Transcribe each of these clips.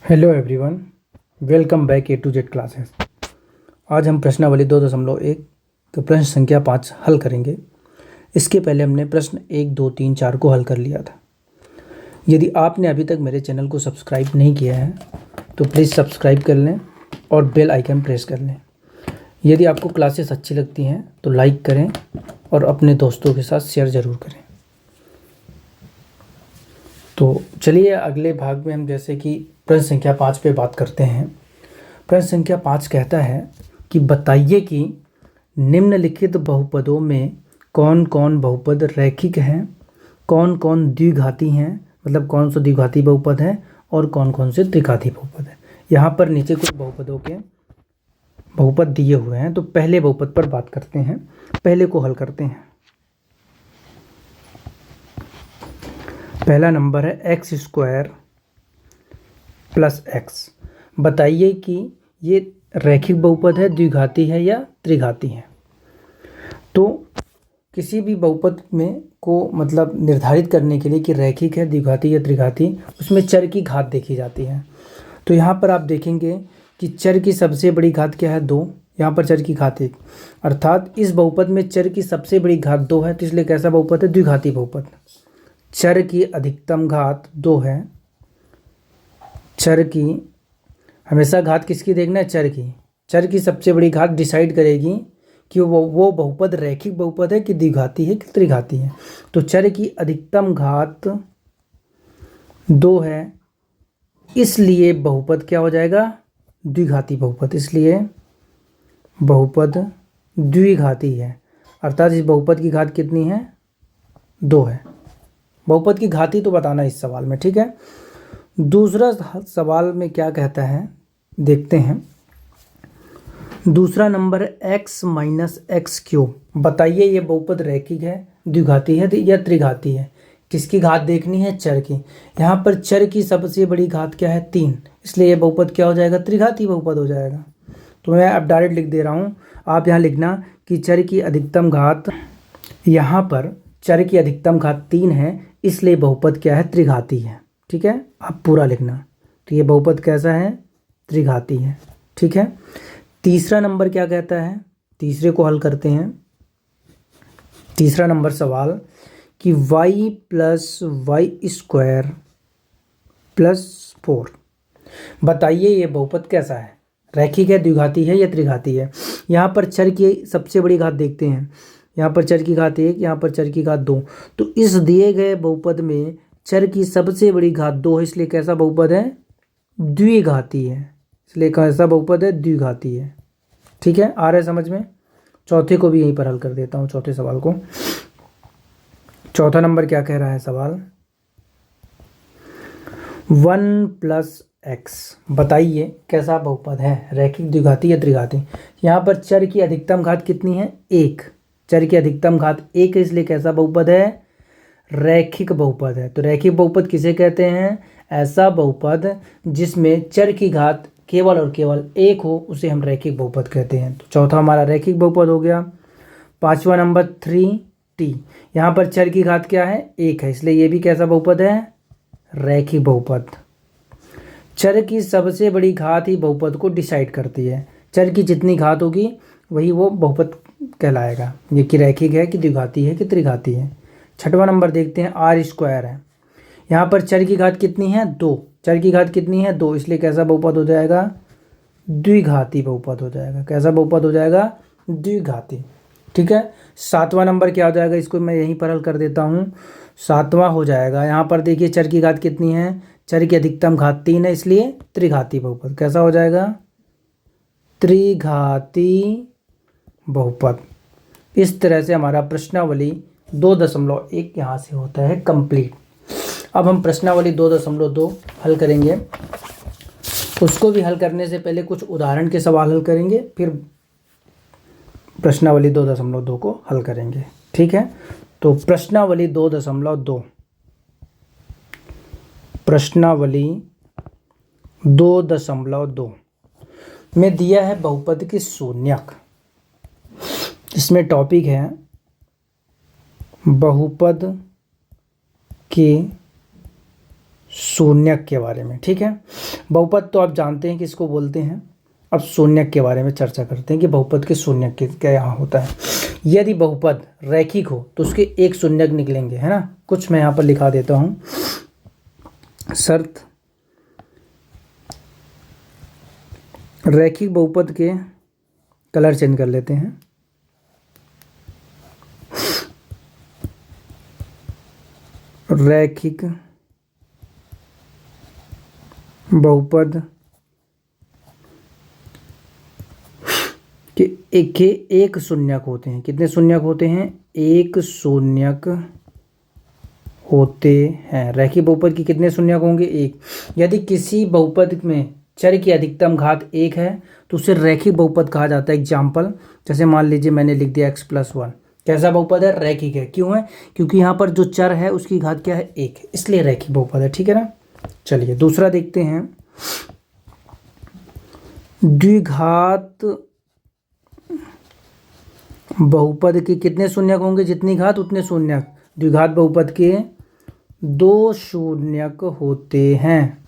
Hello everyone, welcome back A to Z classes. आज हम प्रश्नावली 2.1 का प्रश्न संख्या 5 हल करेंगे। इसके पहले हमने प्रश्न 1, 2, 3, 4 को हल कर लिया था। यदि आपने अभी तक मेरे चैनल को सब्सक्राइब नहीं किया है तो प्लीज़ सब्सक्राइब कर लें और बेल आइकन प्रेस कर लें। यदि आपको क्लासेस अच्छी लगती हैं तो लाइक करें और अपने दोस्तों के साथ शेयर ज़रूर करें। तो चलिए अगले भाग में हम जैसे कि प्रश्न संख्या 5 पे बात करते हैं। प्रश्न संख्या 5 कहता है कि बताइए कि निम्नलिखित बहुपदों में कौन कौन बहुपद रैखिक हैं, कौन कौन द्विघाती हैं, मतलब कौन सा द्विघाती बहुपद है और कौन कौन से त्रिघाती बहुपद है। यहाँ पर नीचे कुछ बहुपदों के बहुपद दिए हुए हैं, तो पहले बहुपद पर बात करते हैं, पहले को हल करते हैं। पहला नंबर है x² + x। बताइए कि ये रैखिक बहुपद है, द्विघाती है या त्रिघाती है। तो किसी भी बहुपद में को मतलब निर्धारित करने के लिए कि रैखिक है, द्विघाती या त्रिघाती, उसमें चर की घात देखी जाती है। तो यहाँ पर आप देखेंगे कि चर की सबसे बड़ी घात क्या है, 2। यहाँ पर चर की घात 1, अर्थात इस बहुपद में चर की सबसे बड़ी घात 2 है, तो इसलिए कैसा बहुपद है, द्विघाती बहुपद। चर की अधिकतम घात 2 है। चर की हमेशा घात किसकी देखना है, चर की सबसे बड़ी घात डिसाइड करेगी कि वो बहुपद रैखिक बहुपद है कि द्विघाती है कि त्रिघाती है। तो चर की अधिकतम घात 2 है, इसलिए बहुपद क्या हो जाएगा, द्विघाती बहुपद। इसलिए बहुपद द्विघाती है, अर्थात इस बहुपद की घात कितनी है, 2 है। बहुपद की घाती तो बताना इस सवाल में, ठीक है। दूसरा सवाल में क्या कहता है देखते हैं। दूसरा नंबर x - x³। बताइए ये बहुपद रैखिक है, द्विघाती है या त्रिघाती है। किसकी घात देखनी है, चर की। यहाँ पर चर की सबसे बड़ी घात क्या है, 3, इसलिए ये बहुपद क्या हो जाएगा, त्रिघाती बहुपद हो जाएगा। तो मैं अब डायरेक्ट लिख दे रहा हूँ, आप यहाँ लिखना कि चर की अधिकतम घात, यहाँ पर चर की अधिकतम घात 3 है, इसलिए बहुपद क्या है, त्रिघाती है। ठीक है, आप पूरा लिखना। तो ये बहुपद कैसा है, त्रिघाती है। ठीक है। तीसरा नंबर क्या कहता है, तीसरे को हल करते हैं। तीसरा नंबर सवाल कि y + y² + 4। बताइए ये बहुपद कैसा है, रैखिक है, द्विघाती है या त्रिघाती है। यहाँ पर चर की सबसे बड़ी घात देखते हैं। यहाँ पर चर की घात 1, यहाँ पर चर की घात 2। तो इस दिए गए बहुपद में चर की सबसे बड़ी घात 2 है, इसलिए कैसा बहुपद है, द्विघाती है। इसलिए कैसा बहुपद है, द्विघाती है। ठीक है, आ रहा है समझ में। चौथे को भी यहीं पर हल कर देता हूँ, चौथे सवाल को। चौथा नंबर क्या कह रहा है सवाल, 1 + x। बताइए कैसा बहुपद है, रैखिक, द्विघाती या त्रिघाती। यहाँ पर चर की अधिकतम घात कितनी है, 1। चर की अधिकतम घात 1 है, इसलिए कैसा बहुपद है, रैखिक बहुपद है। तो रैखिक बहुपद किसे कहते हैं, ऐसा बहुपद जिसमें चर की घात केवल और केवल 1 हो, उसे हम रैखिक बहुपद कहते हैं। तो चौथा हमारा रैखिक बहुपद हो गया। पांचवा नंबर 3t। यहाँ पर चर की घात क्या है, 1 है, इसलिए ये भी कैसा बहुपद है, रैखिक बहुपद। चर की सबसे बड़ी घात ही बहुपद को डिसाइड करती है। चर की जितनी घात होगी वही वो बहुपद कहलाएगा, ये कि रैखिक है कि द्विघाती है कि त्रिघाती है। छठवां नंबर देखते हैं, r² है। यहाँ पर चर की घात कितनी है, 2। चर की घात कितनी है, 2, इसलिए कैसा बहुपद हो जाएगा, द्विघाती बहुपद हो जाएगा। कैसा बहुपद हो जाएगा, द्विघाती। ठीक है। सातवां नंबर क्या हो जाएगा, इसको मैं यहीं पर हल कर देता हूँ। सातवां हो जाएगा, यहाँ पर देखिए चर की घात कितनी है, चर की अधिकतम घात 3 है, इसलिए त्रिघाती बहुपद। कैसा हो जाएगा, त्रिघाती बहुपद। इस तरह से हमारा प्रश्नावली 2.1 यहाँ से होता है कंप्लीट। अब हम प्रश्नावली 2.2 हल करेंगे। उसको भी हल करने से पहले कुछ उदाहरण के सवाल हल करेंगे, फिर प्रश्नावली 2.2 को हल करेंगे। ठीक है। तो प्रश्नावली 2.2, प्रश्नावली 2.2 में दिया है बहुपद के शून्यक। इसमें टॉपिक है बहुपद के शून्यक के बारे में। ठीक है, बहुपद तो आप जानते हैं कि इसको बोलते हैं। अब शून्यक के बारे में चर्चा करते हैं कि बहुपद के शून्यक क्या यहाँ होता है। यदि बहुपद रैखिक हो तो उसके एक शून्यक निकलेंगे, है ना। कुछ मैं यहाँ पर लिखा देता हूँ। शर्त रैखिक बहुपद के, कलर चेंज कर लेते हैं, रैखिक बहुपद के एक शून्यक होते हैं। कितने शून्यक होते हैं? एक शून्यक होते हैं। रैखिक बहुपद की कितने शून्यक होंगे? एक। यदि किसी बहुपद में चर की अधिकतम घात एक है तो उसे रैखिक बहुपद कहा जाता है। एग्जाम्पल, जैसे मान लीजिए मैंने लिख दिया x+1। कैसा बहुपद है? रैखिक है। क्यों है? क्योंकि यहाँ पर जो चर है उसकी घात क्या है? एक, इसलिए रैखिक बहुपद है। ठीक है ना। चलिए दूसरा देखते हैं। द्विघात बहुपद के कितने शून्यक होंगे? जितनी घात उतने शून्यक। द्विघात बहुपद के दो शून्यक होते हैं।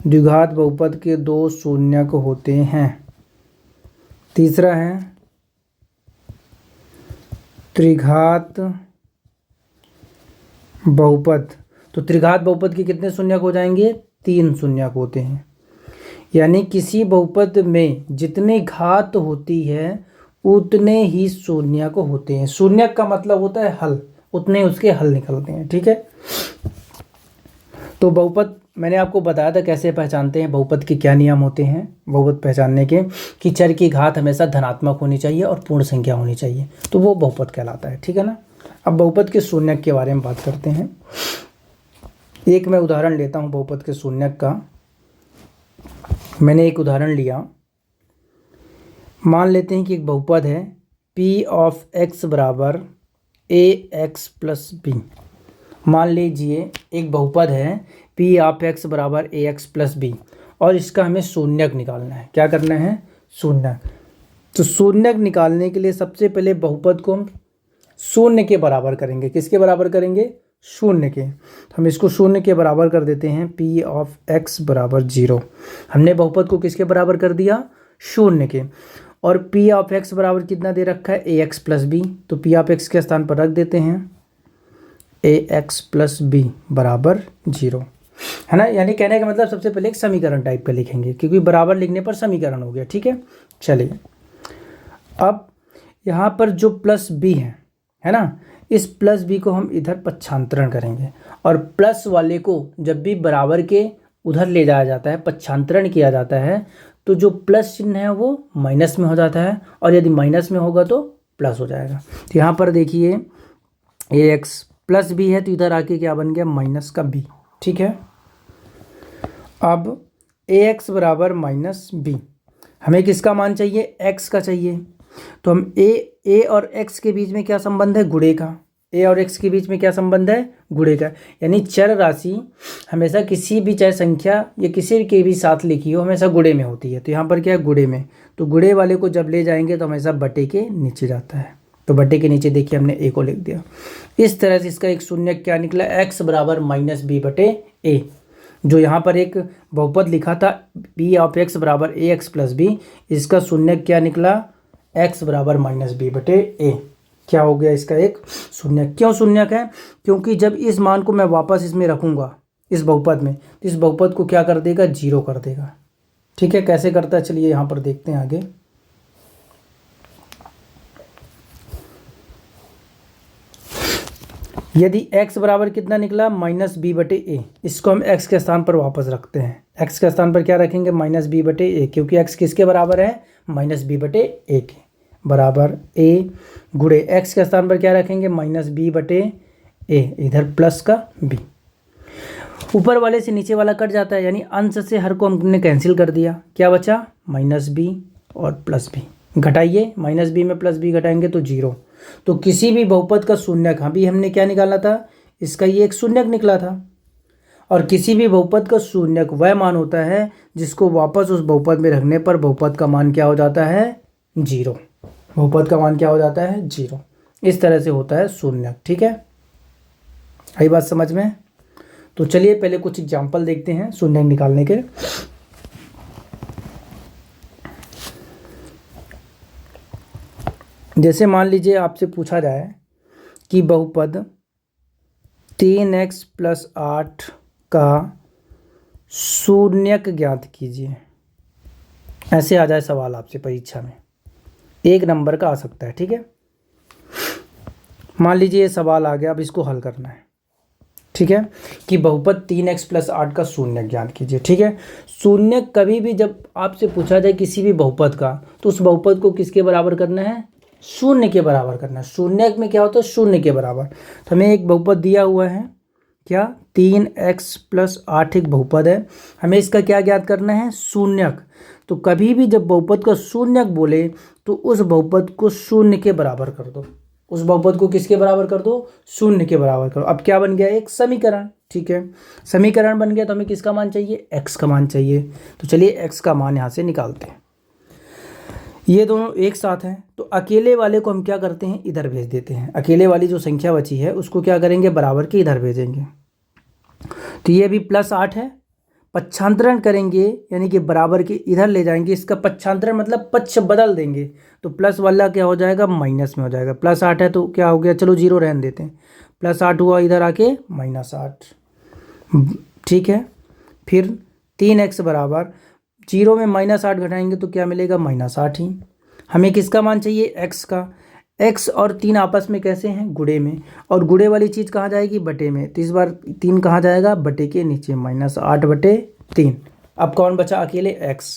द्विघात बहुपद के दो शून्यक होते हैं। तीसरा है त्रिघात बहुपद। तो त्रिघात बहुपद के कितने शून्यक हो जाएंगे? तीन शून्यक होते हैं। यानी किसी बहुपद में जितनी घात होती है उतने ही शून्यक होते हैं। शून्यक का मतलब होता है हल, उतने उसके हल निकलते हैं। ठीक है। तो बहुपद मैंने आपको बताया था कैसे पहचानते हैं, बहुपद के क्या नियम होते हैं बहुपद पहचानने के, कि चर की घात हमेशा धनात्मक होनी चाहिए और पूर्ण संख्या होनी चाहिए, तो वो बहुपद कहलाता है। ठीक है ना। अब बहुपद के शून्यक के बारे में बात करते हैं। एक मैं उदाहरण लेता हूँ बहुपद के शून्यक का। मैंने एक उदाहरण लिया। मान लेते हैं कि एक बहुपद है p(x) बराबर ax+b। मान लीजिए एक बहुपद है p(x) बराबर ax+b और इसका हमें शून्यक निकालना है। क्या करना है? शून्यक। तो शून्यक निकालने के लिए सबसे पहले बहुपद को हम शून्य के बराबर करेंगे। किसके बराबर करेंगे? शून्य के। तो हम इसको शून्य के बराबर कर देते हैं। p(x) बराबर 0। हमने बहुपद को किसके बराबर कर दिया? शून्य के। और p(x) बराबर कितना दे रखा है? ax+b। तो p(x) के स्थान पर रख देते हैं ax+b बराबर 0, है ना। यानी कहने का मतलब सबसे पहले एक समीकरण टाइप का लिखेंगे, क्योंकि बराबर लिखने पर समीकरण हो गया। ठीक है। चलिए अब यहाँ पर जो +b है ना, इस +b को हम इधर पक्षांतरण करेंगे। और प्लस वाले को जब भी बराबर के उधर ले जाया जाता है, पक्षांतरण किया जाता है, तो जो प्लस चिन्ह है वो माइनस में हो जाता है, और यदि माइनस में होगा तो प्लस हो जाएगा। तो यहाँ पर देखिए ax+b है, तो इधर आके क्या बन गया? माइनस का b। ठीक है। अब ax बराबर -b, हमें किसका मान चाहिए? x का चाहिए। तो हम a और x के बीच में क्या संबंध है? गुणे का। a और x के बीच में क्या संबंध है? गुणे का। यानी चर राशि हमेशा किसी भी, चाहे संख्या या किसी के भी साथ लिखी हो, हमेशा गुणे में होती है। तो यहाँ पर क्या है? गुणे में। तो गुणे वाले को जब ले जाएंगे तो हमेशा बटे के नीचे जाता है। तो बटे के नीचे देखिए हमने a को लिख दिया। इस तरह से इसका एक शून्यक क्या निकला? x बराबर -b/a। जो यहाँ पर एक बहुपद लिखा था p(x) बराबर ax+b, इसका शून्यक क्या निकला? x बराबर -b/a। क्या हो गया? इसका एक शून्यक। क्यों शून्यक है? क्योंकि जब इस मान को मैं वापस इसमें रखूंगा, इस बहुपद में, तो इस बहुपद को क्या कर देगा? 0 कर देगा। ठीक है। कैसे करता है चलिए यहाँ पर देखते हैं आगे। यदि x बराबर कितना निकला? -b/a। इसको हम x के स्थान पर वापस रखते हैं। x के स्थान पर क्या रखेंगे? -b/a, क्योंकि x किसके बराबर है? -b/a के बराबर a गुणे x के स्थान पर क्या रखेंगे? -b/a, इधर प्लस का b। ऊपर वाले से नीचे वाला कट जाता है, यानी अंश से हर को हमने कैंसिल कर दिया। क्या बचा? -b और +b। घटाइए, -b में +b घटाएंगे तो 0। तो किसी भी बहुपद का शून्यक, अभी हमने क्या निकाला था? इसका ये एक शून्यक निकला था। और किसी भी बहुपद का शून्यक वह मान होता है जिसको वापस उस बहुपद में रखने पर बहुपद का मान क्या हो जाता है? 0। बहुपद का मान क्या हो जाता है? 0। इस तरह से होता है शून्यक। ठीक है, आई बात समझ में? तो चलिए पहले कुछ एग्जाम्पल देखते हैं शून्य निकालने के। जैसे मान लीजिए आपसे पूछा जाए कि बहुपद 3x + 8 का शून्यक ज्ञात कीजिए। ऐसे आ जाए सवाल आपसे परीक्षा में, 1 नंबर का आ सकता है, ठीक है। मान लीजिए ये सवाल आ गया, अब इसको हल करना है, ठीक है, कि बहुपद 3x + 8 का शून्यक ज्ञात कीजिए, ठीक है। शून्यक कभी भी जब आपसे पूछा जाए किसी भी बहुपद का, तो उस बहुपद को किसके बराबर करना है? शून्य के बराबर करना है। शून्यक में क्या होता है? शून्य के बराबर। तो हमें एक बहुपद दिया हुआ है, क्या? 3x + 8 एक बहुपद है, हमें इसका क्या ज्ञात करना है? शून्यक। तो कभी भी जब बहुपद का शून्यक बोले तो उस बहुपद को शून्य के बराबर कर दो। उस बहुपद को किसके बराबर कर दो? शून्य के बराबर करो। अब क्या बन गया? एक समीकरण, ठीक है। समीकरण बन गया तो हमें किसका मान चाहिए? x का मान चाहिए। तो चलिए x का मान यहाँ से निकालते हैं। ये दोनों एक साथ हैं, तो अकेले वाले को हम क्या करते हैं? इधर भेज देते हैं। अकेले वाली जो संख्या बची है उसको क्या करेंगे? बराबर के इधर भेजेंगे। तो ये भी +8 है, पक्षांतरण करेंगे यानी कि बराबर के इधर ले जाएंगे। इसका पक्षांतरण मतलब पक्ष बदल देंगे, तो प्लस वाला क्या हो जाएगा? माइनस में हो जाएगा। +8 है तो क्या हो गया? चलो 0 रहने देते हैं। +8 हुआ, इधर आके -8, ठीक है। फिर 3x बराबर 0 में -8 घटाएंगे तो क्या मिलेगा? -8 ही। हमें किसका मान चाहिए? x का। x और 3 आपस में कैसे हैं? गुणे में, और गुणे वाली चीज़ कहाँ जाएगी? बटे में। तो इस बार 3 कहाँ जाएगा? बटे के नीचे, -8/3। अब कौन बचा? अकेले x।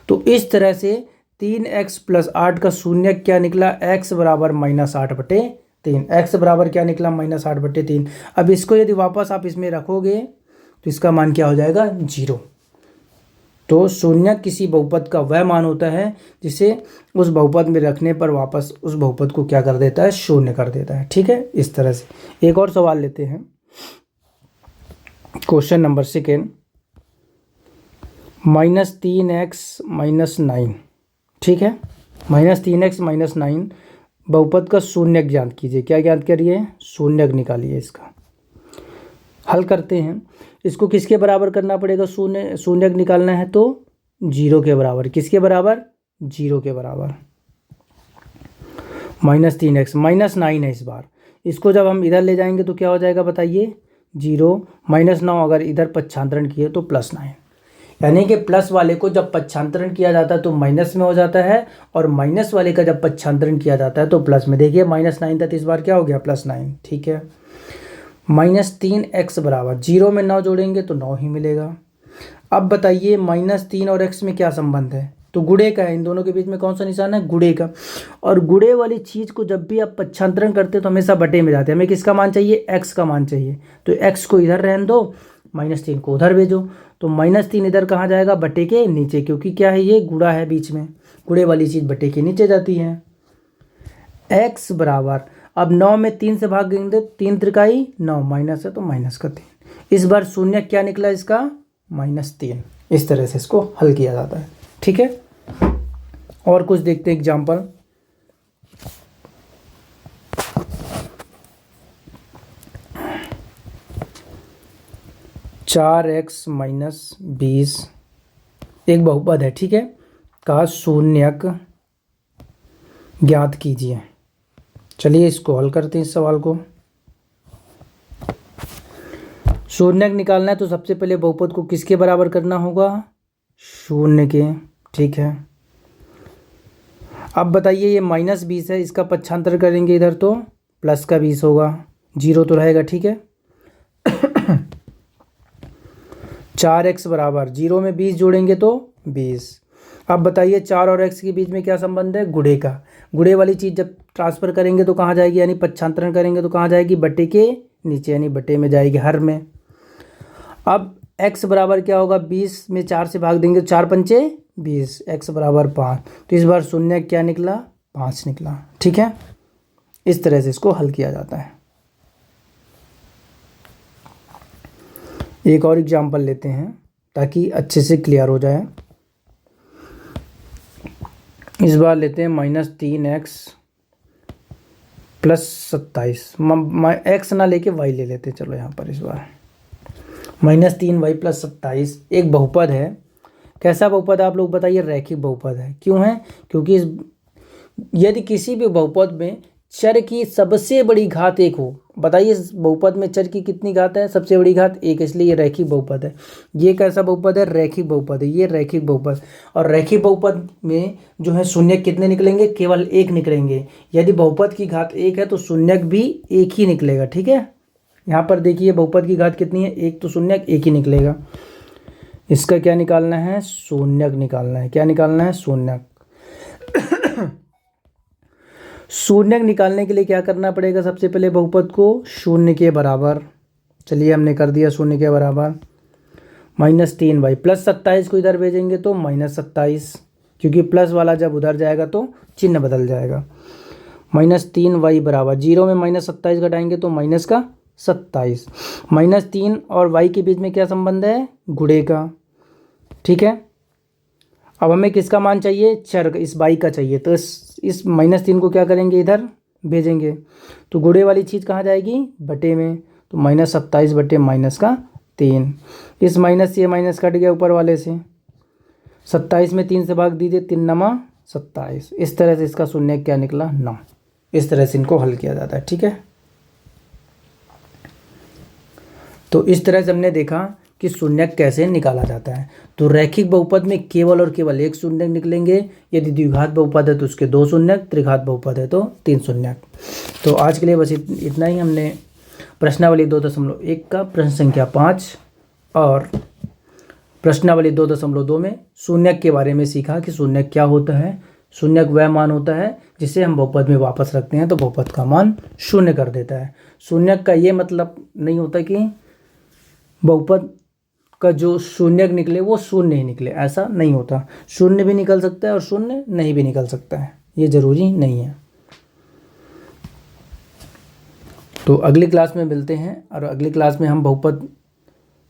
तो इस तरह से 3x + 8 का शून्यक क्या निकला? x बराबर -8/3। x बराबर क्या निकला? -8/3। अब इसको यदि वापस आप इसमें रखोगे तो इसका मान क्या हो जाएगा? 0। तो शून्यक किसी बहुपद का वह मान होता है जिसे उस बहुपद में रखने पर वापस उस बहुपद को क्या कर देता है? शून्य कर देता है, ठीक है। इस तरह से एक और सवाल लेते हैं। क्वेश्चन नंबर 2, -3x - 9, ठीक है। -3x - 9 बहुपद का शून्यक ज्ञात कीजिए। क्या ज्ञात करिए? शून्यक निकालिए। इसका हल करते हैं। इसको किसके बराबर करना पड़ेगा? शून्यक निकालना है तो 0 के बराबर। किसके बराबर? 0 के बराबर। -3x -9 है इस बार। इसको जब हम इधर ले जाएंगे तो क्या हो जाएगा बताइए? 0 -9 अगर इधर पक्षांतरण किए तो +9, यानी कि प्लस वाले को जब पक्षांतरण किया जाता है तो माइनस में हो जाता है, और माइनस वाले का जब पक्षांतरण किया जाता है तो प्लस में। देखिए -9 था तो इस बार क्या हो गया? +9, ठीक है। -3x बराबर 0 में 9 जोड़ेंगे तो 9 ही मिलेगा। अब बताइए -3 और x में क्या संबंध है? तो गुणे का है। इन दोनों के बीच में कौन सा निशान है? गुणे का। और गुणे वाली चीज़ को जब भी आप पक्षांतरण करते हो तो हमेशा बटे में जाते हैं। हमें किसका मान चाहिए? x का मान चाहिए। तो x को इधर रहने दो, -3 को उधर भेजो। तो -3 इधर कहाँ जाएगा? बटे के नीचे, क्योंकि क्या है? ये गुणा है बीच में, गुणे वाली चीज़ बटे के नीचे जाती है। x बराबर, अब 9 में 3 से भाग देंगे, 3 त्रिकाई 9, माइनस है तो -3। इस बार शून्य क्या निकला इसका? -3। इस तरह से इसको हल किया जाता है, ठीक है। और कुछ देखते हैं एग्जाम्पल। (4x - 20) एक बहुपद है, ठीक है, का शून्यक ज्ञात कीजिए। चलिए इसको हल करते हैं। इस सवाल को शून्यक निकालना है तो सबसे पहले बहुपद को किसके बराबर करना होगा? शून्य के, ठीक है। अब बताइए ये -20 है, इसका पक्षांतर करेंगे इधर तो +20 होगा, 0 तो रहेगा, ठीक है। 4x बराबर 0 में 20 जोड़ेंगे तो 20। अब बताइए 4 और x के बीच में क्या संबंध है? गुणे का। गुणे वाली चीज़ जब ट्रांसफ़र करेंगे तो कहाँ जाएगी? यानी पक्षांतरण करेंगे तो कहाँ जाएगी? बटे के नीचे, यानी बटे में जाएगी हर में। अब x बराबर क्या होगा? 20 में 4 से भाग देंगे तो 4 पंचे 20, x बराबर 5। तो इस बार शून्य क्या निकला? 5 निकला, ठीक है। इस तरह से इसको हल किया जाता है। एक और एग्जाम्पल लेते हैं ताकि अच्छे से क्लियर हो जाए। इस बार लेते हैं -3x + 27। x ना लेके y ले लेते हैं। चलो यहाँ पर इस बार -3y + 27 एक बहुपद है। कैसा बहुपद है आप लोग बताइए? रैखिक बहुपद है। क्यों है? क्योंकि यदि किसी भी बहुपद में चर की सबसे बड़ी घात 1 हो, बताइए इस बहुपद में चर की कितनी घात है? सबसे बड़ी घात 1, इसलिए ये रैखिक बहुपद है। ये कैसा बहुपद है? रैखिक बहुपद है। ये रैखिक बहुपद, और रैखिक बहुपद में जो है शून्य कितने निकलेंगे? केवल 1 निकलेंगे। यदि बहुपद की घात 1 है तो शून्यक भी 1 ही निकलेगा। ठीक है, यहाँ पर देखिए बहुपद की घात कितनी है? 1, तो शून्यक 1 ही निकलेगा। इसका क्या निकालना है? शून्यक निकालना है। क्या निकालना है? शून्यक। शून्यक निकालने के लिए क्या करना पड़ेगा? सबसे पहले बहुपद को शून्य के बराबर, चलिए हमने कर दिया शून्य के बराबर, -3y + 27 को इधर भेजेंगे तो -27, क्योंकि प्लस वाला जब उधर जाएगा तो चिन्ह बदल जाएगा। -3y बराबर 0 में -27 घटाएंगे तो -27। -3 और y के बीच में क्या संबंध है? गुणे का। ठीक है, अब हमें किसका मान चाहिए? चर, इस y का चाहिए, तो इस -3 को क्या करेंगे? इधर भेजेंगे, तो गुणे वाली चीज़ कहाँ जाएगी? बटे में, तो -27 बटे -3। इस माइनस से ये माइनस कट गया ऊपर वाले से, 27 में 3 से भाग दीजिए, 3×9 = 27। इस तरह से इसका शून्य क्या निकला? 9। इस तरह से इनको हल किया जाता है। ठीक है, तो इस तरह से हमने देखा कि शून्यक कैसे निकाला जाता है। तो रैखिक बहुपद में केवल और केवल 1 शून्यक निकलेंगे। यदि द्विघात बहुपद है तो उसके 2 शून्यक, त्रिघात बहुपद है तो 3 शून्यक। तो आज के लिए बस इतना ही। हमने प्रश्नावली 2.1 का प्रश्न संख्या 5 और प्रश्नावली 2.2 में शून्यक के बारे में सीखा कि शून्यक क्या होता है। शून्यक वह मान होता है जिसे हम बहुपद में वापस रखते हैं तो बहुपद का मान शून्य कर देता है। शून्यक का ये मतलब नहीं होता कि बहुपद का जो शून्यक निकले वो शून्य ही निकले, ऐसा नहीं होता। शून्य भी निकल सकता है और शून्य नहीं भी निकल सकता है, ये जरूरी नहीं है। तो अगली क्लास में मिलते हैं, और अगली क्लास में हम बहुपद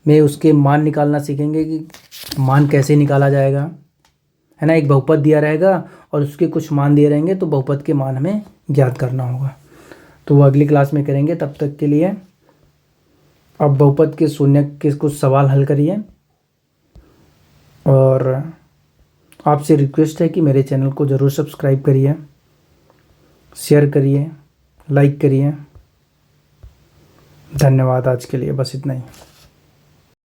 में उसके मान निकालना सीखेंगे कि मान कैसे निकाला जाएगा, है ना। एक बहुपद दिया रहेगा और उसके कुछ मान दिए रहेंगे, तो बहुपद के मान हमें ज्ञात करना होगा। तो वो अगली क्लास में करेंगे। तब तक के लिए अब बहुपद के शून्यक के कुछ सवाल हल करिए, और आपसे रिक्वेस्ट है कि मेरे चैनल को ज़रूर सब्सक्राइब करिए, शेयर करिए, लाइक करिए। धन्यवाद। आज के लिए बस इतना ही।